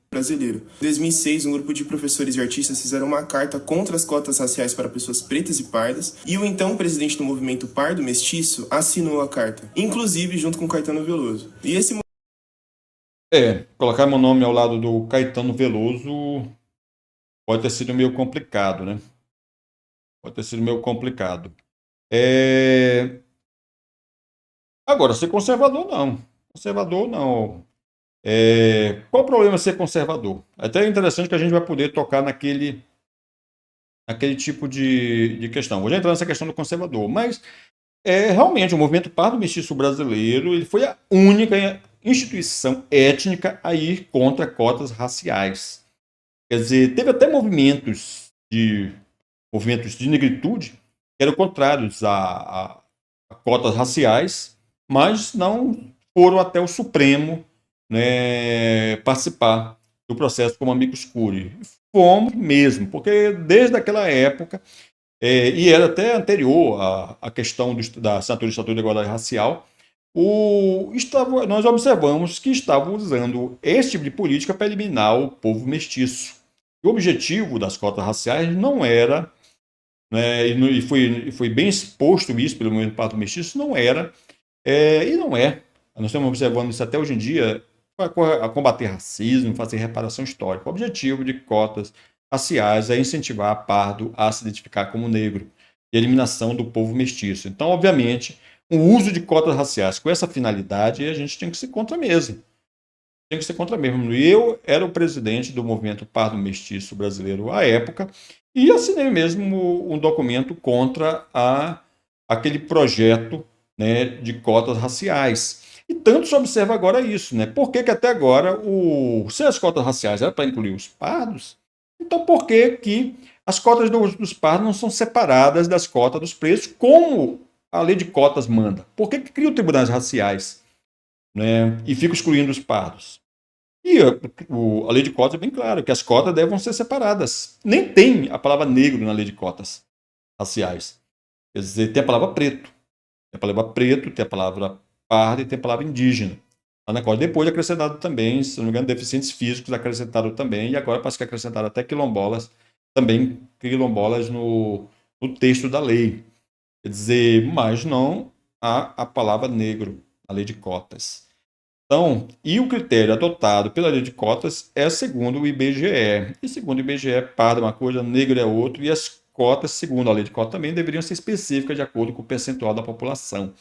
brasileiro. Em 2006, um grupo de professores e artistas fizeram uma carta contra as cotas raciais para pessoas pretas e pardas, e o então presidente do movimento Pardo Mestiço assinou a carta, inclusive junto com Caetano Veloso. E esse Colocar meu nome ao lado do Caetano Veloso pode ter sido meio complicado, né? Pode ter sido meio complicado. É... Agora, ser conservador, não. Conservador, não. Qual o problema de ser conservador? Até é interessante que a gente vai poder tocar naquele tipo de questão. Vou já entrar nessa questão do conservador, mas realmente o movimento Pardo Mestiço brasileiro ele foi a única instituição étnica a ir contra cotas raciais. Quer dizer, teve até movimentos de negritude que eram contrários a cotas raciais, mas não foram até o Supremo, né, participar do processo como amicus curiae. Fomos mesmo, porque desde aquela época, e era até anterior à questão da assinatura do Estatuto de Igualdade Racial, nós observamos que estavam usando esse tipo de política para eliminar o povo mestiço. O objetivo das cotas raciais não era, né, e foi bem exposto isso pelo movimento Parto Mestiço, não era, e não é. Nós estamos observando isso até hoje em dia, a combater racismo, fazer reparação histórica. O objetivo de cotas raciais é incentivar pardo a se identificar como negro e a eliminação do povo mestiço. Então, obviamente, o uso de cotas raciais com essa finalidade, a gente tem que ser contra mesmo. Tem que ser contra mesmo. Eu era o presidente do movimento Pardo Mestiço brasileiro à época e assinei mesmo um documento contra aquele projeto, né, de cotas raciais. E tanto se observa agora isso, né? Por que até agora, se as cotas raciais eram para incluir os pardos, então por que as cotas dos pardos não são separadas das cotas dos pretos, como a lei de cotas manda? Por que cria tribunais raciais, né, e fica excluindo os pardos? E a lei de cotas é bem clara, que as cotas devem ser separadas. Nem tem a palavra negro na lei de cotas raciais. Quer dizer, tem a palavra preto. Tem a palavra preto, tem a palavra pardo e tem a palavra indígena. Lá na cota. Depois acrescentado também, se não me engano, deficientes físicos acrescentaram também, e agora parece que acrescentaram até quilombolas, também quilombolas no texto da lei. Quer dizer, mas não há a palavra negro na lei de cotas. Então, e o critério adotado pela lei de cotas é segundo o IBGE. E segundo o IBGE, pardo é uma coisa, negro é outro, e as cotas, segundo a lei de cotas, também deveriam ser específicas de acordo com o percentual da população.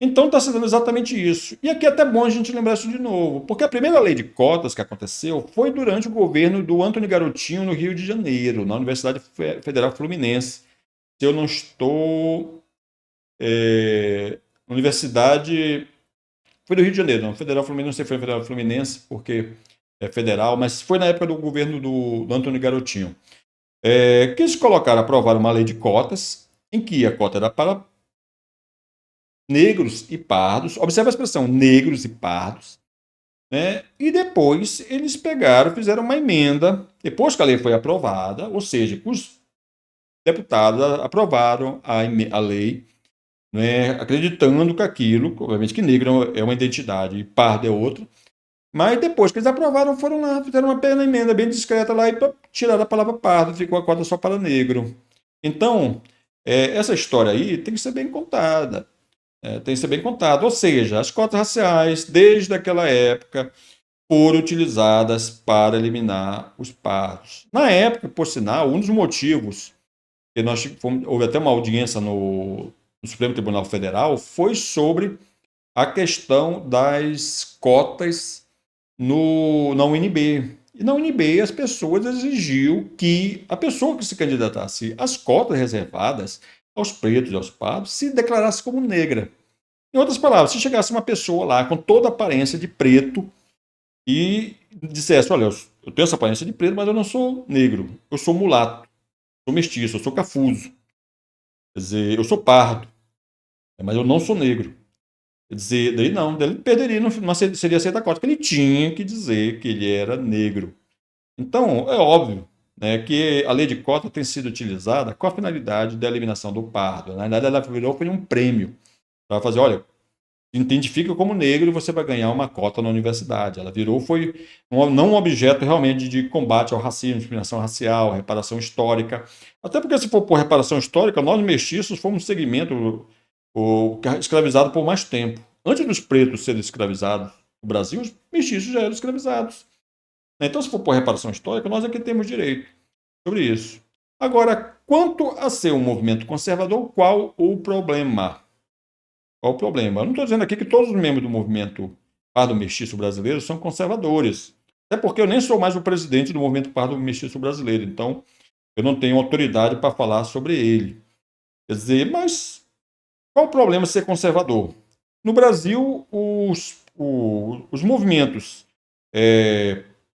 Então está se dando exatamente isso. E aqui é até bom a gente lembrar isso de novo, porque a primeira lei de cotas que aconteceu foi durante o governo do Antônio Garotinho no Rio de Janeiro, na Universidade Federal Fluminense. Se eu não estou. Universidade. Foi do Rio de Janeiro, não. Federal Fluminense, não sei se foi Federal Fluminense, porque é federal, mas foi na época do governo do Antônio Garotinho. Que eles colocaram, aprovaram uma lei de cotas, em que a cota era para negros e pardos. Observe a expressão, negros e pardos. Né? E depois eles pegaram, fizeram uma emenda, depois que a lei foi aprovada, ou seja, os deputados aprovaram a lei, né, acreditando que aquilo, obviamente que negro é uma identidade e pardo é outra, mas depois que eles aprovaram, foram lá, fizeram uma pequena emenda bem discreta lá e tiraram a palavra pardo, ficou a cota só para negro. Então, essa história aí tem que ser bem contada. Tem que ser bem contado. Ou seja, as cotas raciais, desde aquela época, foram utilizadas para eliminar os pardos. Na época, por sinal, um dos motivos que houve até uma audiência no Supremo Tribunal Federal foi sobre a questão das cotas na UNB. E na UNB as pessoas exigiam que a pessoa que se candidatasse às cotas reservadas aos pretos e aos pardos se declarasse como negra. Em outras palavras, se chegasse uma pessoa lá com toda a aparência de preto e dissesse, olha, eu tenho essa aparência de preto, mas eu não sou negro, eu sou mulato, sou mestiço, eu sou cafuso, quer dizer, eu sou pardo, mas eu não sou negro. Quer dizer, daí não, daí ele perderia, não seria aceita a cota, porque ele tinha que dizer que ele era negro. Então, é óbvio, né, que a lei de cota tem sido utilizada com a finalidade da eliminação do pardo. Na verdade, ela virou foi um prêmio para fazer, olha, identifica como negro e você vai ganhar uma cota na universidade. Ela foi não um objeto realmente de combate ao racismo, discriminação racial, reparação histórica. Até porque, se for por reparação histórica, nós mestiços fomos um segmento escravizado por mais tempo. Antes dos pretos serem escravizados no Brasil, os mestiços já eram escravizados. Então, se for por reparação histórica, nós é que temos direito sobre isso. Agora, quanto a ser um movimento conservador, qual o problema? Qual o problema? Eu não estou dizendo aqui que todos os membros do movimento Pardo Mestiço Brasileiro são conservadores. Até porque eu nem sou mais o presidente do movimento Pardo Mestiço Brasileiro. Então, eu não tenho autoridade para falar sobre ele. Quer dizer, mas qual o problema de ser conservador? No Brasil, os movimentos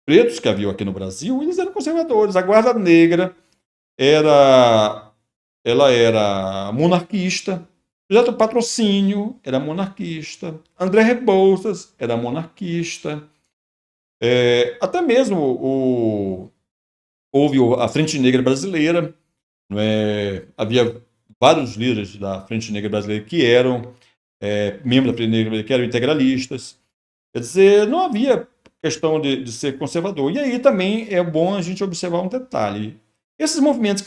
pretos que haviam aqui no Brasil, eles eram conservadores. A Guarda Negra ela era monarquista. O Projeto Patrocínio era monarquista. André Rebouças era monarquista. Até mesmo houve a Frente Negra Brasileira. Havia vários líderes da Frente Negra Brasileira que eram membros da Frente Negra Brasileira, que eram integralistas. Quer dizer, não havia questão de ser conservador. E aí também é bom a gente observar um detalhe. Esses movimentos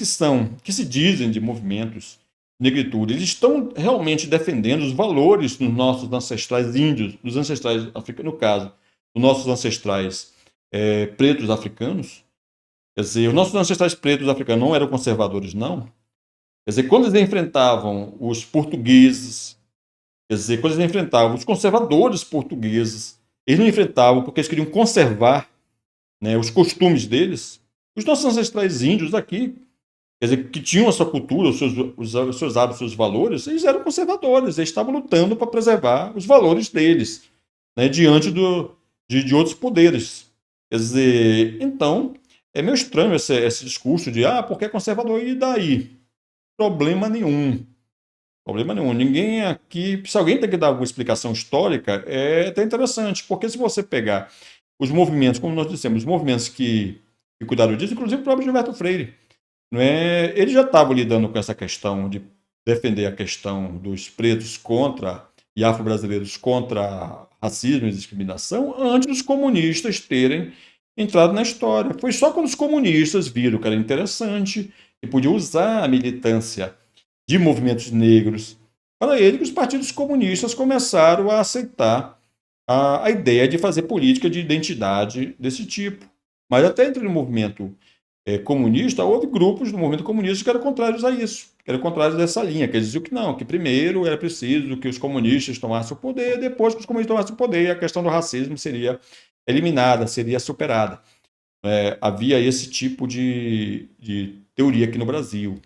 que se dizem de movimentos de negritude, eles estão realmente defendendo os valores dos nossos ancestrais índios, dos ancestrais africanos, no caso, dos nossos ancestrais pretos africanos. Quer dizer, os nossos ancestrais pretos africanos não eram conservadores, não. Quer dizer, quando eles enfrentavam os portugueses, quer dizer, quando eles enfrentavam os conservadores portugueses, eles não enfrentavam porque eles queriam conservar, né, os costumes deles. Os nossos ancestrais índios aqui, quer dizer, que tinham a sua cultura, os seus hábitos, os seus valores, eles eram conservadores, eles estavam lutando para preservar os valores deles, né, diante de outros poderes. Quer dizer, então, é meio estranho esse discurso de, porque é conservador, e daí? Problema nenhum. Problema nenhum. Ninguém aqui. Se alguém tem que dar alguma explicação histórica, é até interessante, porque se você pegar os movimentos, como nós dissemos, os movimentos que cuidaram disso, inclusive o próprio Gilberto Freire, não é? Ele já estava lidando com essa questão de defender a questão dos pretos contra e afro-brasileiros contra racismo e discriminação antes dos comunistas terem entrado na história. Foi só quando os comunistas viram que era interessante e podia usar a militância de movimentos negros para ele que os partidos comunistas começaram a aceitar a ideia de fazer política de identidade desse tipo. Mas até entre o movimento comunista, houve grupos do movimento comunista que eram contrários a isso, que eram contrários dessa linha, que eles diziam que não, que primeiro era preciso que os comunistas tomassem o poder, depois que os comunistas tomassem o poder, a questão do racismo seria eliminada, seria superada. Havia esse tipo de teoria aqui no Brasil.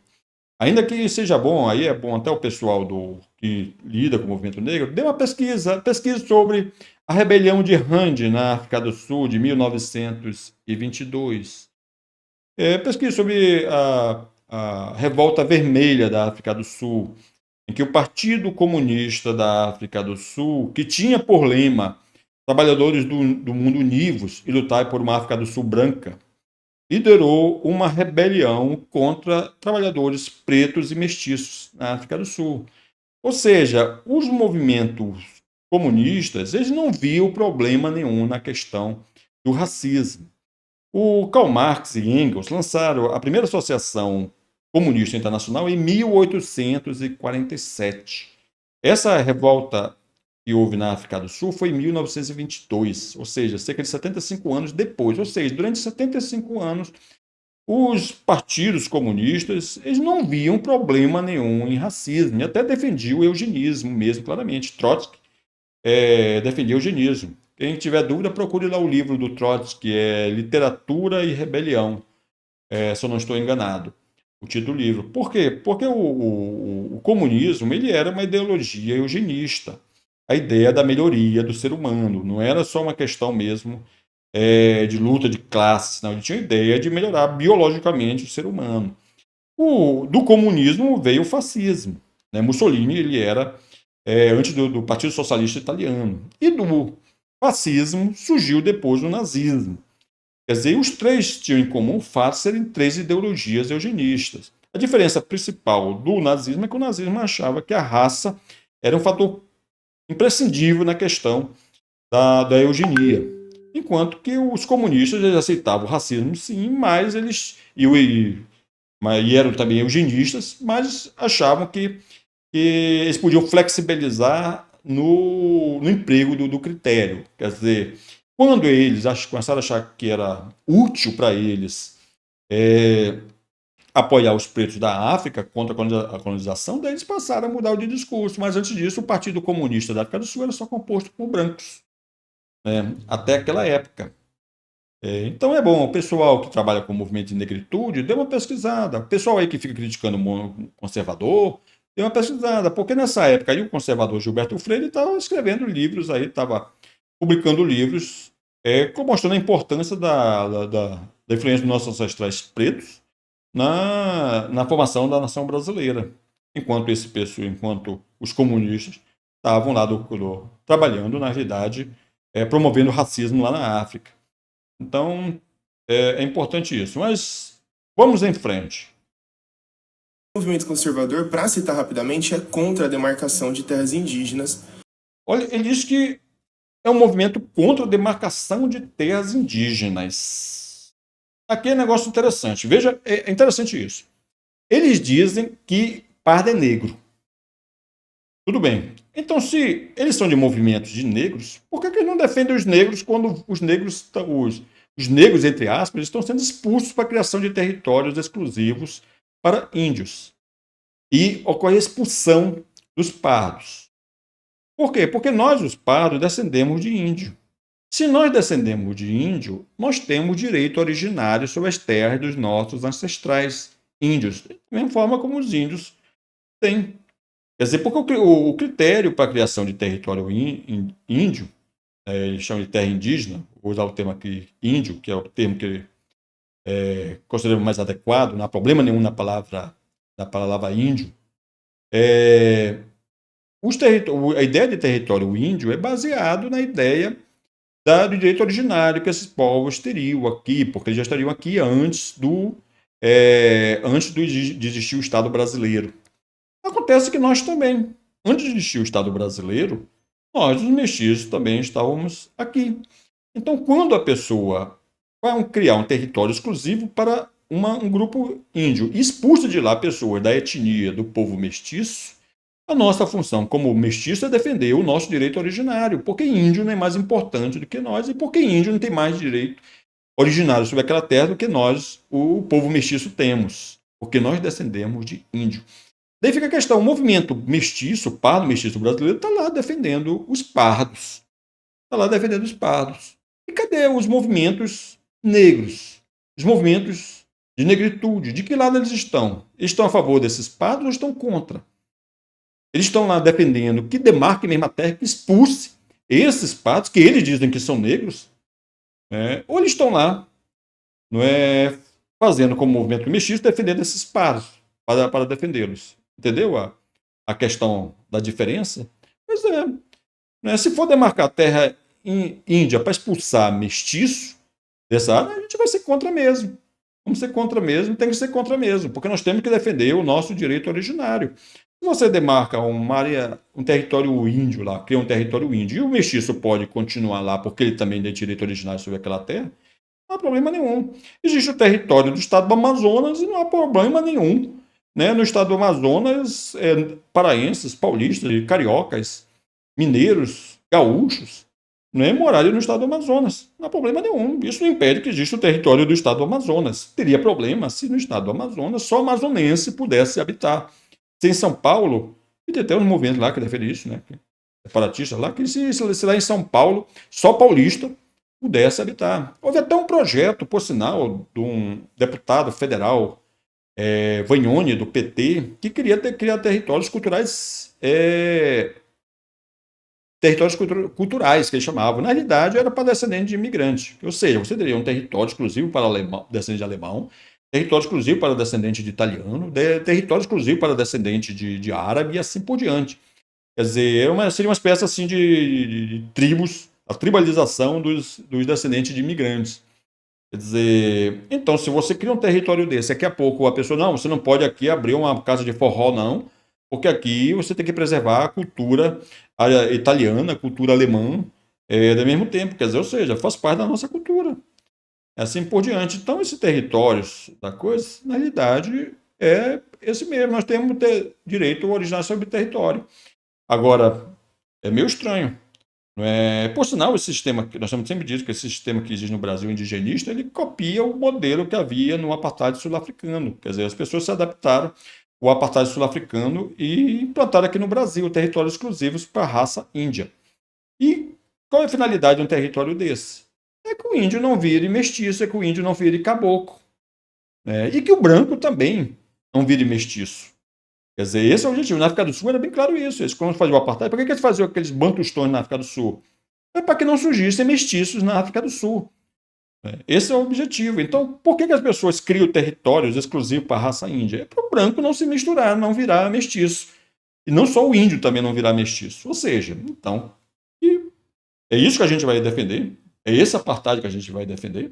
Ainda que seja bom, aí é bom até o pessoal que lida com o movimento negro, dê uma pesquisa sobre a rebelião de Rand na África do Sul de 1922. Pesquisa sobre a Revolta Vermelha da África do Sul, em que o Partido Comunista da África do Sul, que tinha por lema trabalhadores do mundo univos e lutar por uma África do Sul branca, liderou uma rebelião contra trabalhadores pretos e mestiços na África do Sul. Ou seja, os movimentos comunistas, eles não viam problema nenhum na questão do racismo. O Karl Marx e Engels lançaram a primeira associação comunista internacional em 1847. Essa revolta que houve na África do Sul foi em 1922, ou seja, cerca de 75 anos depois. Ou seja, durante 75 anos, os partidos comunistas eles não viam problema nenhum em racismo, e até defendiam o eugenismo mesmo, claramente. Trotsky defendia o eugenismo. Quem tiver dúvida, procure lá o livro do Trotsky, Literatura e Rebelião, se eu não estou enganado, o título do livro. Por quê? Porque o comunismo ele era uma ideologia eugenista, a ideia da melhoria do ser humano, não era só uma questão mesmo de luta de classes, não, ele tinha a ideia de melhorar biologicamente o ser humano. Do comunismo veio o fascismo, né? Mussolini ele era antes do Partido Socialista Italiano, e do fascismo surgiu depois o nazismo. Quer dizer, os três tinham em comum o fato de serem três ideologias eugenistas. A diferença principal do nazismo é que o nazismo achava que a raça era um fator imprescindível na questão da eugenia. Enquanto que os comunistas eles aceitavam o racismo, sim, mas e eram também eugenistas, mas achavam que eles podiam flexibilizar no emprego do critério. Quer dizer, quando eles começaram a achar que era útil para eles é, apoiar os pretos da África contra a colonização, daí eles passaram a mudar o discurso. Mas antes disso, o Partido Comunista da África do Sul era só composto por brancos, né? Até aquela época. Então é bom, o pessoal que trabalha com o movimento de negritude, dê uma pesquisada. O pessoal aí que fica criticando o conservador, dê uma pesquisada, porque nessa época aí o conservador Gilberto Freire estava escrevendo livros aí, estava publicando livros mostrando a importância da influência dos nossos ancestrais pretos na formação da nação brasileira. Enquanto os comunistas estavam lá trabalhando, na realidade, promovendo o racismo lá na África. Então, é importante isso. Mas vamos em frente. O movimento conservador, para citar rapidamente, é contra a demarcação de terras indígenas. Olha, ele diz que é um movimento contra a demarcação de terras indígenas. Aqui é um negócio interessante. Veja, é interessante isso. Eles dizem que pardo é negro. Tudo bem. Então, se eles são de movimentos de negros, por que eles não defendem os negros quando os negros, entre aspas, estão sendo expulsos para a criação de territórios exclusivos para índios? E ocorre a expulsão dos pardos. Por quê? Porque nós, os pardos, descendemos de índio. Se nós descendemos de índio, nós temos direito originário sobre as terras dos nossos ancestrais índios, da mesma forma como os índios têm. Quer dizer, porque o critério para a criação de território índio, eles chamam de terra indígena, vou usar o termo aqui índio, que é o termo que consideramos mais adequado, não há problema nenhum na palavra índio. A ideia de território índio é baseado na ideia do direito originário que esses povos teriam aqui, porque eles já estariam aqui antes de existir o Estado brasileiro. Acontece que nós também, antes de existir o Estado brasileiro, nós, os mestiços, também estávamos aqui. Então, quando a pessoa vai criar um território exclusivo para um grupo índio e expulsa de lá pessoas da etnia do povo mestiço, a nossa função como mestiço é defender o nosso direito originário, porque índio não é mais importante do que nós e porque índio não tem mais direito originário sobre aquela terra do que nós, o povo mestiço, temos, porque nós descendemos de índio. Daí fica a questão, o movimento mestiço, pardo mestiço brasileiro, está lá defendendo os pardos. Está lá defendendo os pardos. E cadê os movimentos negros? Os movimentos de negritude? De que lado eles estão? Eles estão a favor desses pardos ou estão contra? Eles estão lá defendendo que demarque mesmo a terra, que expulse esses pardos, que eles dizem que são negros, ou eles estão lá fazendo como movimento mestiço, defendendo esses pardos, para defendê-los. Entendeu a questão da diferença? Pois é. Se for demarcar a terra índia para expulsar mestiço dessa área, a gente vai ser contra mesmo. Vamos ser contra mesmo, tem que ser contra mesmo, porque nós temos que defender o nosso direito originário. Se você demarca uma área, um território índio lá, cria um território índio, e o mestiço pode continuar lá porque ele também tem direito originário sobre aquela terra, não há problema nenhum. Existe o território do estado do Amazonas e não há problema nenhum. No estado do Amazonas, paraenses, paulistas, cariocas, mineiros, gaúchos, morarem no estado do Amazonas. Não há problema nenhum. Isso não impede que exista o território do estado do Amazonas. Teria problema se no estado do Amazonas só amazonense pudesse habitar. Se em São Paulo, e tem até um movimento lá que defende isso, separatista lá, que se lá em São Paulo, só paulista pudesse habitar. Houve até um projeto, por sinal, de um deputado federal, Vagnoni, do PT, que queria criar territórios culturais, que eles chamavam. Na realidade, era para descendente de imigrante. Ou seja, você teria um território exclusivo para descendente de alemão, território exclusivo para descendente de italiano, território exclusivo para descendente de árabe e assim por diante. Quer dizer, seria uma espécie assim de tribos, a tribalização dos descendentes de imigrantes. Quer dizer, então, se você cria um território desse, daqui a pouco a pessoa, não, você não pode aqui abrir uma casa de forró, não, Porque aqui você tem que preservar a cultura italiana, a cultura alemã, ao mesmo tempo, quer dizer, ou seja, faz parte da nossa cultura. Assim por diante. Então, esses territórios da coisa, na realidade, é esse mesmo. Nós temos direito ao originar sobre o território. Agora, é meio estranho. Não é? Por sinal, esse sistema, nós temos sempre dito que esse sistema que existe no Brasil indigenista, ele copia o modelo que havia no apartheid sul-africano. Quer dizer, as pessoas se adaptaram ao apartheid sul-africano e implantaram aqui no Brasil territórios exclusivos para a raça índia. E qual é a finalidade de um território desse? É que o índio não vire mestiço, é que o índio não vire caboclo. Né? E que o branco também não vire mestiço. Quer dizer, esse é o objetivo. Na África do Sul era bem claro isso. Eles, quando faziam o apartheid, por que eles faziam aqueles bantustões na África do Sul? É para que não surgissem mestiços na África do Sul. Esse é o objetivo. Então, por que as pessoas criam territórios exclusivos para a raça índia? É para o branco não se misturar, não virar mestiço. E não só o índio também não virar mestiço. Ou seja, então, é isso que a gente vai defender? É esse apartheid que a gente vai defender?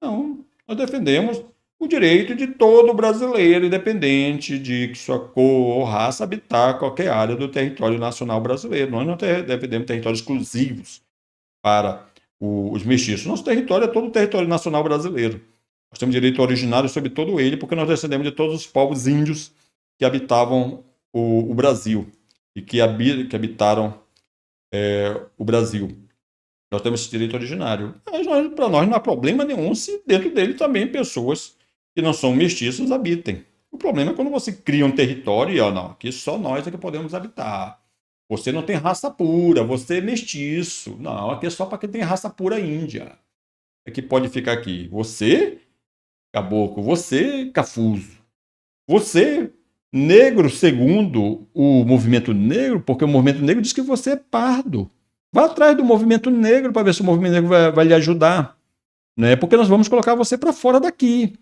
Não, nós defendemos o direito de todo brasileiro, independente de sua cor ou raça, habitar qualquer área do território nacional brasileiro. Nós não defendemos territórios exclusivos para os mestiços. Nosso território é todo o território nacional brasileiro. Nós temos direito originário sobre todo ele, porque nós descendemos de todos os povos índios que habitavam o Brasil e que habitaram o Brasil. Nós temos esse direito originário. Mas para nós não há problema nenhum se dentro dele também pessoas que não são mestiços habitem. O problema é quando você cria um território e, não, aqui só nós é que podemos habitar. Você não tem raça pura, você é mestiço. Não, aqui é só para quem tem raça pura índia. É que pode ficar aqui. Você, caboclo, você, cafuso. Você, negro, segundo o movimento negro, porque o movimento negro diz que você é pardo. Vá atrás do movimento negro para ver se o movimento negro vai lhe ajudar. Né? Porque nós vamos colocar você para fora daqui.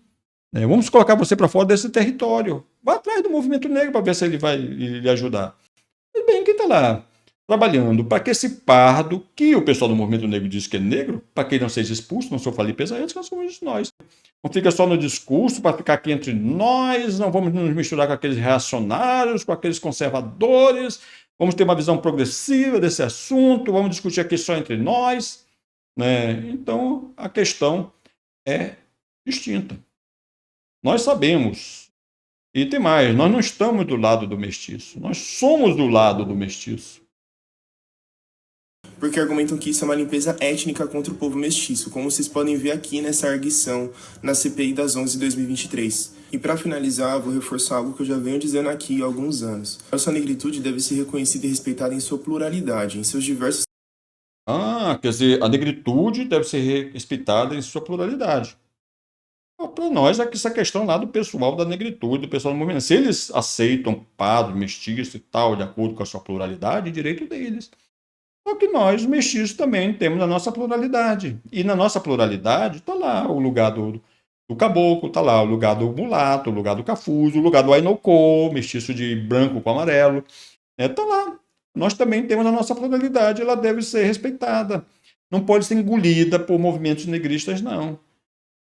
Né? Vamos colocar você para fora desse território. Vá atrás do movimento negro para ver se ele vai lhe ajudar. E bem, quem está lá trabalhando para que esse pardo, que o pessoal do movimento negro diz que é negro, para que ele não seja expulso, não sofra ali pesadelo, nós somos nós. Não fica só no discurso para ficar aqui entre nós, não vamos nos misturar com aqueles reacionários, com aqueles conservadores, vamos ter uma visão progressiva desse assunto, vamos discutir aqui só entre nós. Né? Então, a questão é distinta. Nós sabemos, e tem mais, nós não estamos do lado do mestiço, nós somos do lado do mestiço. Porque argumentam que isso é uma limpeza étnica contra o povo mestiço, como vocês podem ver aqui nessa arguição na CPI das 11 de 2023. E para finalizar, vou reforçar algo que eu já venho dizendo aqui há alguns anos. A nossa negritude deve ser reconhecida e respeitada em sua pluralidade, em seus diversos... Quer dizer, a negritude deve ser respeitada em sua pluralidade. Para nós, é que essa questão lá do pessoal da negritude, do pessoal do movimento. Se eles aceitam pardo, mestiço e tal, de acordo com a sua pluralidade, é direito deles. Só que nós, mestiços, também temos a nossa pluralidade. E na nossa pluralidade está lá o lugar do caboclo, está lá o lugar do mulato, o lugar do cafuso, o lugar do ainocô, mestiço de branco com amarelo. Está lá. Nós também temos a nossa pluralidade, ela deve ser respeitada. Não pode ser engolida por movimentos negristas, não.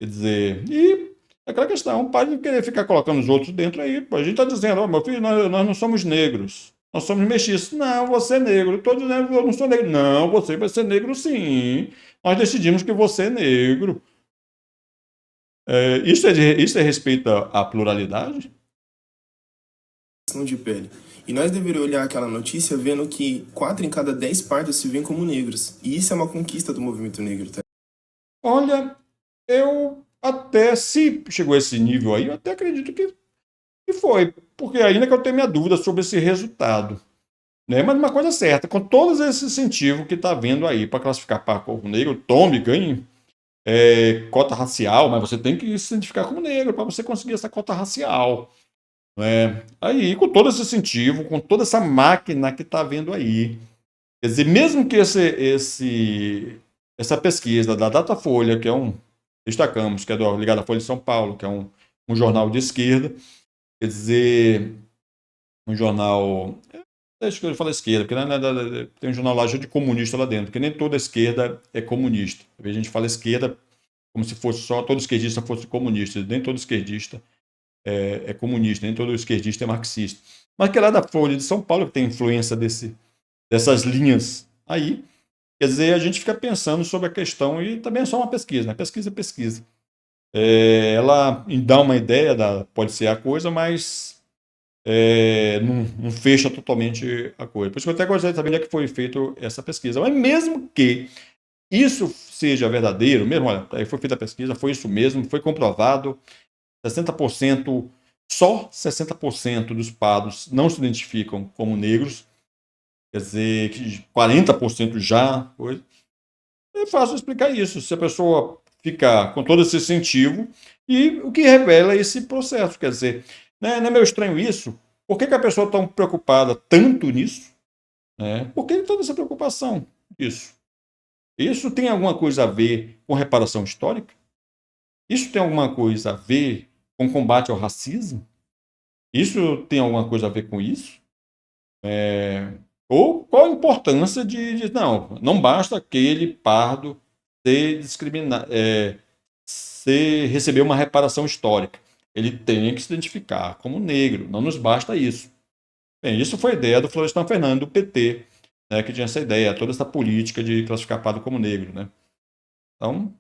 Quer dizer, e aquela questão, pare de querer ficar colocando os outros dentro aí. A gente está dizendo, meu filho, nós não somos negros. Nós somos mestiços. Não, você é negro. Estou dizendo, eu não sou negro. Não, você vai ser negro sim. Nós decidimos que você é negro. Isso é respeito à pluralidade? de pele. E nós deveríamos olhar aquela notícia vendo que 4 em cada 10 pardos se veem como negros. E isso é uma conquista do movimento negro, tá? Olha, eu até, se chegou a esse nível aí, eu até acredito que foi. Porque ainda que eu tenha minha dúvida sobre esse resultado. Né? Mas uma coisa é certa, com todos esses incentivos que está vendo aí para classificar para povo negro, tome, ganhe cota racial, mas você tem que se identificar como negro para você conseguir essa cota racial. Né? Aí, com todo esse incentivo, com toda essa máquina que está vendo aí, quer dizer, mesmo que essa pesquisa da Datafolha, que é destacamos, que é ligada à Folha de São Paulo, que é um jornal de esquerda, quer dizer, um jornal... Acho que eu falo esquerda, porque tem um jornal lá de comunista lá dentro, porque nem toda esquerda é comunista. Às vezes a gente fala esquerda como se fosse só todo esquerdista fosse comunista, nem todo esquerdista é comunista, nem todo esquerdista é marxista. Mas que é lá da Folha de São Paulo que tem influência dessas linhas aí. Quer dizer, a gente fica pensando sobre a questão, e também é só uma pesquisa, né? Pesquisa é pesquisa. Ela dá uma ideia, pode ser a coisa, mas não fecha totalmente a coisa. Por isso que eu até gostaria de saber onde é que foi feita essa pesquisa. Mas mesmo que isso seja verdadeiro, mesmo, olha, aí foi feita a pesquisa, foi isso mesmo, foi comprovado, 60%, só 60% dos pardos não se identificam como negros, quer dizer, que 40% já, coisa. É fácil explicar isso. Se a pessoa ficar com todo esse incentivo, e o que revela esse processo, quer dizer, né, não é meio estranho isso? Por que a pessoa está tão preocupada tanto nisso? Né? Por que toda essa preocupação disso? Isso tem alguma coisa a ver com reparação histórica? Isso tem alguma coisa a ver com combate ao racismo? Isso tem alguma coisa a ver com isso? Ou qual a importância não basta aquele pardo ser discriminado, receber uma reparação histórica. Ele tem que se identificar como negro, não nos basta isso. Bem, isso foi a ideia do Florestan Fernandes, do PT, né, que tinha essa ideia, toda essa política de classificar pardo como negro. Né? Então,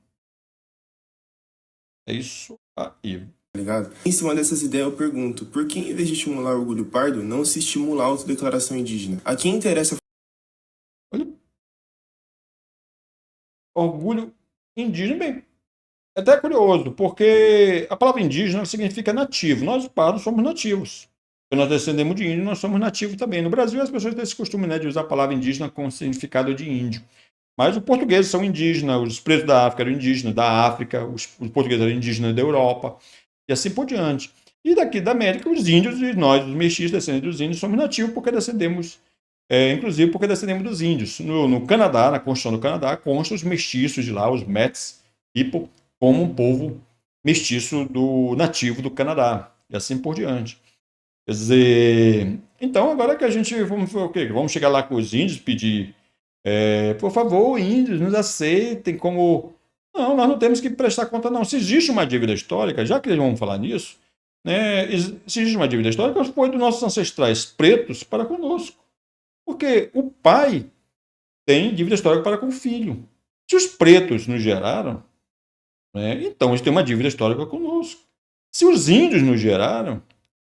é isso aí. Ligado? Em cima dessas ideias eu pergunto, por que em vez de estimular o orgulho pardo, não se estimula a autodeclaração indígena? A quem interessa... Olha, orgulho indígena, bem, é até curioso, porque a palavra indígena significa nativo. Nós, pardos, somos nativos. Quando nós descendemos de índio, nós somos nativos também. No Brasil, as pessoas têm esse costume, né, de usar a palavra indígena com significado de índio. Mas os portugueses são indígenas, os pretos da África eram indígenas da África, os portugueses eram indígenas da Europa, e assim por diante. E daqui da América, os índios e nós, os mestiços descendentes dos índios, somos nativos porque descendemos, inclusive porque descendemos dos índios. No Canadá, na Constituição do Canadá, consta os mestiços de lá, os Métis, Ipo, como um povo mestiço nativo do Canadá, e assim por diante. Quer dizer, então agora que a gente, vamos chegar lá com os índios, pedir por favor, índios, nos aceitem como... Não, nós não temos que prestar conta, não. Se existe uma dívida histórica, já que eles vão falar nisso, né, se existe uma dívida histórica, foi dos nossos ancestrais pretos para conosco. Porque o pai tem dívida histórica para com o filho. Se os pretos nos geraram, né, então eles têm uma dívida histórica conosco. Se os índios nos geraram,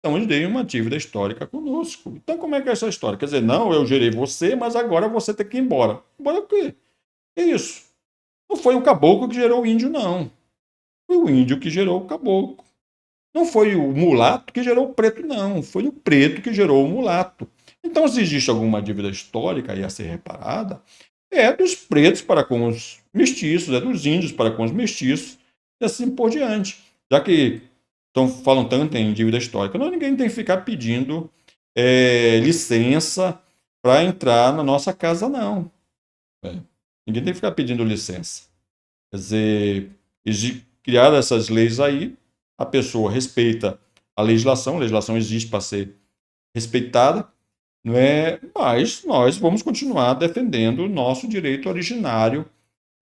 então eles têm uma dívida histórica conosco. Então como é que é essa história? Quer dizer, não, eu gerei você, mas agora você tem que ir embora. Embora o quê? É isso. Não foi o caboclo que gerou o índio, não. Foi o índio que gerou o caboclo. Não foi o mulato que gerou o preto, não. Foi o preto que gerou o mulato. Então, se existe alguma dívida histórica aí a ser reparada, é dos pretos para com os mestiços, é dos índios para com os mestiços, e assim por diante. Já que falam tanto em dívida histórica, não, ninguém tem que ficar pedindo licença para entrar na nossa casa, não. Ninguém tem que ficar pedindo licença. Quer dizer, criar essas leis aí, a pessoa respeita a legislação existe para ser respeitada, não é? Mas nós vamos continuar defendendo o nosso direito originário,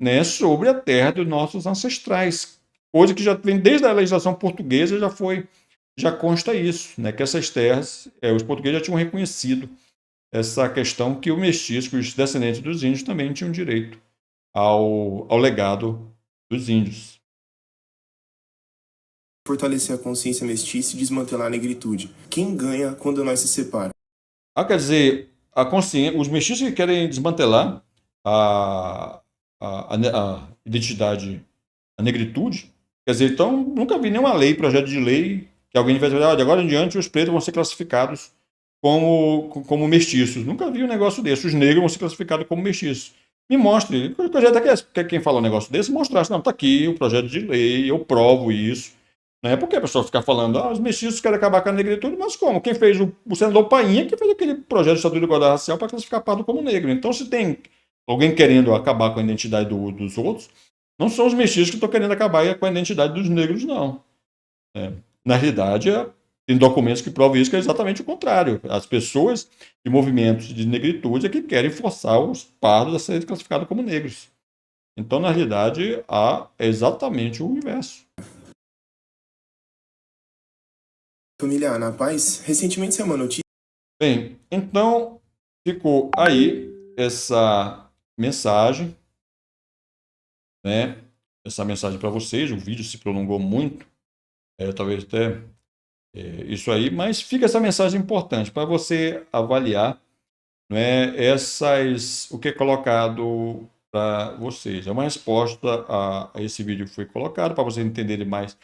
né, sobre a terra dos nossos ancestrais, coisa que já vem desde a legislação portuguesa, já consta isso, né, que essas terras, os portugueses já tinham reconhecido essa questão que o mestiço, que os descendentes dos índios também tinham direito ao legado dos índios. Fortalecer a consciência mestiça e desmantelar a negritude. Quem ganha quando nós se separamos? Quer dizer, a consciência, os mestiços que querem desmantelar a, a identidade, a negritude, quer dizer, então nunca vi nenhuma lei, projeto de lei, que alguém vai dizer, de agora em diante os pretos vão ser classificados como mestiços. Nunca vi um negócio desse. Os negros vão ser classificados como mestiços. Me mostre. Eu já até quem fala um negócio desse, mostrasse, não, está aqui o projeto de lei, eu provo isso. Né? Porque a pessoa fica falando, os mestiços querem acabar com a negritude, mas como? Quem fez o senador Painha que fez aquele projeto de Estatuto de Igualdade Racial para classificar pardo como negro. Então, se tem alguém querendo acabar com a identidade dos outros, não são os mestiços que estão querendo acabar com a identidade dos negros, não. Na realidade, tem documentos que provam isso, que é exatamente o contrário. As pessoas de movimentos de negritude é que querem forçar os pardos a serem classificados como negros. Então, na realidade, é exatamente o inverso. Família na paz, recentemente saiu uma notícia. Bem, então ficou aí essa mensagem, né? Essa mensagem para vocês. O vídeo se prolongou muito, talvez até isso aí, mas fica essa mensagem importante para você avaliar, né, o que é colocado para vocês. É uma resposta a esse vídeo que foi colocado, para vocês entenderem mais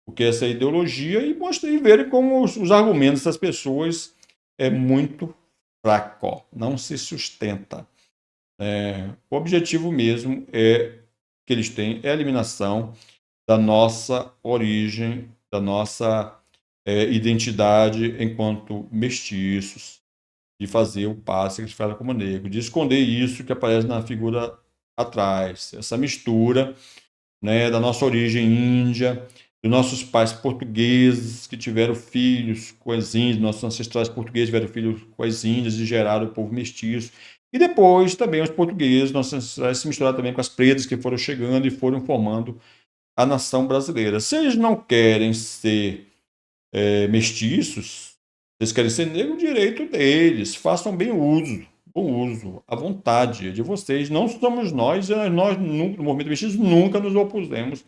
o que é essa ideologia e mostrar e verem como os argumentos das pessoas é muito fraco, não se sustenta. O objetivo mesmo que eles têm é a eliminação da nossa origem, da nossa identidade enquanto mestiços, de fazer o passe que a gente fala como negro, de esconder isso que aparece na figura atrás, essa mistura, né, da nossa origem índia, dos nossos pais portugueses que tiveram filhos com as índias, nossos ancestrais portugueses tiveram filhos com as índias e geraram o povo mestiço. E depois também os portugueses, nossos ancestrais, se misturaram também com as pretas que foram chegando e foram formando a nação brasileira. Se eles não querem ser mestiços, eles querem ser negros, direito deles, façam bem uso, bom uso, à vontade de vocês. Não somos nós no movimento mestiço nunca nos opusemos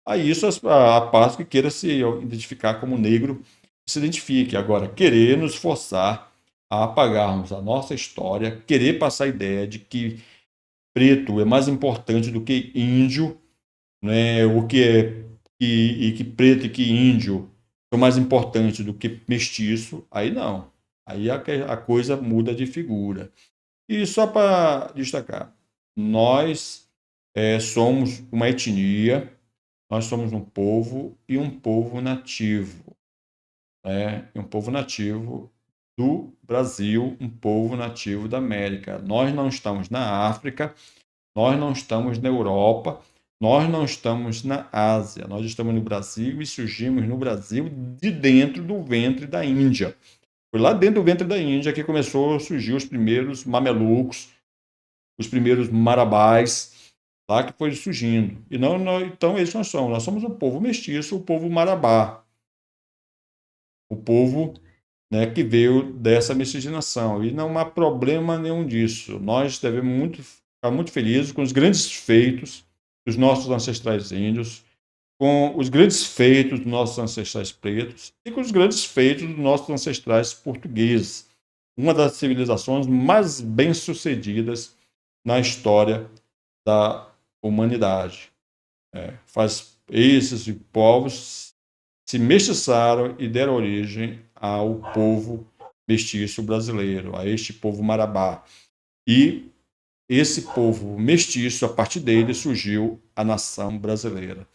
a isso, a parte que queira se identificar como negro, se identifique. Agora, querer nos forçar a apagarmos a nossa história, querer passar a ideia de que preto é mais importante do que índio, né? Que preto e que índio são mais importantes do que mestiço, aí não. Aí a coisa muda de figura. E só para destacar, nós somos uma etnia, nós somos um povo e um povo nativo, né? E um povo nativo do Brasil, um povo nativo da América. Nós não estamos na África, nós não estamos na Europa, nós não estamos na Ásia, nós estamos no Brasil e surgimos no Brasil de dentro do ventre da Índia. Foi lá dentro do ventre da Índia que começou a surgir os primeiros mamelucos, os primeiros marabás, lá que foi surgindo. E então esses nós somos o povo mestiço, o povo marabá, o povo, né, que veio dessa miscigenação. E não há problema nenhum disso. Nós devemos ficar muito felizes com os grandes feitos dos nossos ancestrais índios, com os grandes feitos dos nossos ancestrais pretos e com os grandes feitos dos nossos ancestrais portugueses. Uma das civilizações mais bem-sucedidas na história da humanidade. Esses povos se mestiçaram e deram origem ao povo mestiço brasileiro, a este povo marabá. E esse povo mestiço, a partir dele surgiu a nação brasileira.